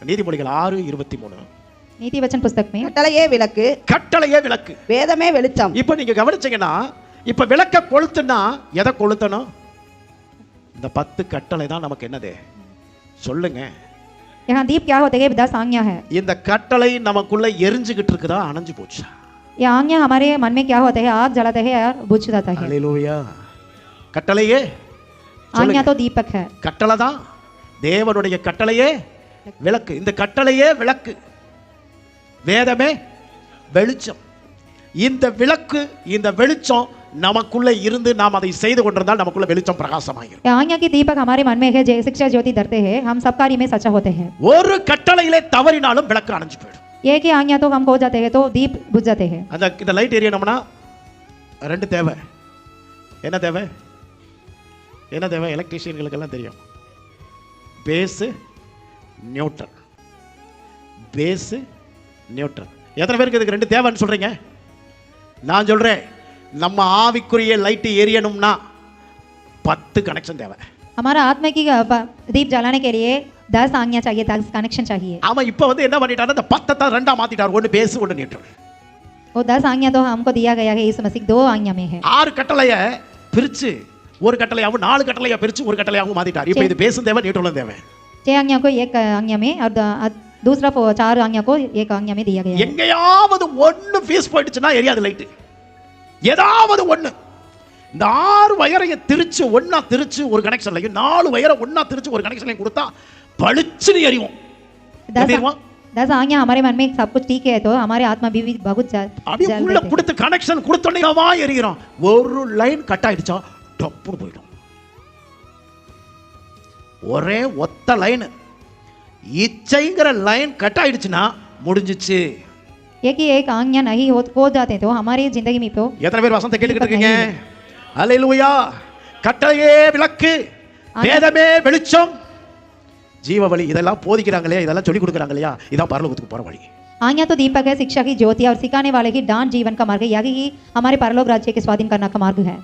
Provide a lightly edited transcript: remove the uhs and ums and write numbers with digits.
நீதிமொழிகள் 6:23. नीति वचन पुस्तक में கட்டளையே விளக்கு, கட்டளையே விளக்கு. வேதமே வெளிச்சம். இப்போ நீங்க கவனிச்சீங்கன்னா, இப்ப விளக்க கொளுத்துனா எதை கொளுத்தணும்? இந்த 10 கட்டளை தான் நமக்கு என்னது சொல்லுங்க. यहाँ दीप क्या होते हैं? 10 आज्ञा है. இந்த கட்டளை நமக்குள்ள எரிஞ்சுகிட்டு இருக்குதா, அணைஞ்சு போச்சா? ये आज्ञा हमारे मन में क्या होते हैं? आग जलाते हैं और बुझ जाता है. ஹalleluya. கட்டளையே आज्ञा तो दीपक है. கட்டளை தான் தேவனுடைய கட்டளையே விளக்கு. இந்த கட்டளையே விளக்கு, வேதமே வெளிச்சம். இந்த விளக்கு, இந்த வெளிச்சம் நமக்குள்ள இருந்து நாம் அதை செய்து கொண்டிருந்தால் நமக்குள்ள வெளிச்சம் பிரகாசமாயிரும். आज्ञा की दीपक हमारे मन में है. जय शिक्षा ज्योति धरते हैं, हम सब कार्य में सच्चा होते हैं. ஒரு கட்டளையிலே தவறினாலும் விளக்கு அணைஞ்சு போயிடும். एक ही आज्ञा तो हम खो जाते हैं तो दीप बुझ जाते हैं. அந்த இந்த லைட் எரியணும்னா ரெண்டு தேவை. என்ன தேவை? என்ன தேவை? எலக்ட்ரீஷியன்களுக்கெல்லாம் தெரியும். Phase, neutral. Phase, neutral. எத்தனை பேருக்கு இதுக்கு ரெண்டு தேவைன்னு சொல்றீங்க? நான் சொல்றேன், நம்ம ஆவிக்குரிய லைட் எரியணும்னா 10 கனெக்ஷன் தேவை. हमारा आत्मा की दीप जलाने के लिए 10 आज्ञा चाहिए, 10 कनेक्शन चाहिए. அவன் இப்போ வந்து என்ன பண்ணிட்டாரு? அந்த 10 தான் ரெண்டா மாத்திட்டார். ஒன்னு பேஸ், ஒன்னு நியூட்ரல். वो 10 आज्ञा तो हमको दिया गया है. यीशु मसीह 2 आज्ञा में है. 6 கட்டளைய பிரிச்சு ஒரு கட்டளையாவும் 4 கட்டளையா பிரிச்சு ஒரு கட்டளையாவும் மாத்திட்டார். இப்போ இது பேசும் தேவை, நியூட்ரலும் தேவை. 6 आज्ञा को एक आज्ञा में और दूसरा 4 आज्ञा को एक आज्ञा में दिया गया है. எங்கயாவது ஒன்னு ஃபீஸ் போயிடுச்சுனா எரியாது லைட். ஏதாவது ஒன்னு இந்த 6 வயரைய திருச்சு ஒண்ணா திருச்சு ஒரு கனெக்ஷன்லயும் 4 வயரை ஒண்ணா திருச்சு ஒரு கனெக்ஷன்லயும் கொடுத்தா பளிச்சுன்னு எரியும். 10 आज्ञा हमारे मन में सब कुछ ठीक है तो हमारे आत्मा भी बहुत அப்படியே உள்ள கொடுத்து கனெக்ஷன் கொடுத்தோனே வா எரியும். ஒரு லைன் கட் ஆயிடுச்சா டப்புன்னு போய்டும். ஒரே ஒத்த லைன் இச்சைங்கற லைன் கட் ஆயிடுச்சுனா முடிஞ்சிச்சு. एक ही एक आज्ञा नहीं हो जाते तो हमारी जिंदगी में तो எத்தனை பேர் வசனத்தை கேட்டுக்கிட்டு இருக்கீங்க? ஹalleluya. கட்டளையே விளக்கு, வேதமே வெளிச்சம், ஜீவ வழி. இதெல்லாம் போதிக்கிறாங்களே, இதெல்லாம் சொல்லி கொடுக்குறாங்க இல்லையா, இதான் பரலோகத்துக்கு போற வழி. आज्ञा तो दीपक है, शिक्षा की ज्योति और सिखाने वाले की डांट जीवन का मार्ग है. यही हमारे परलोक राज्य के स्वाधीन करना का मार्ग है.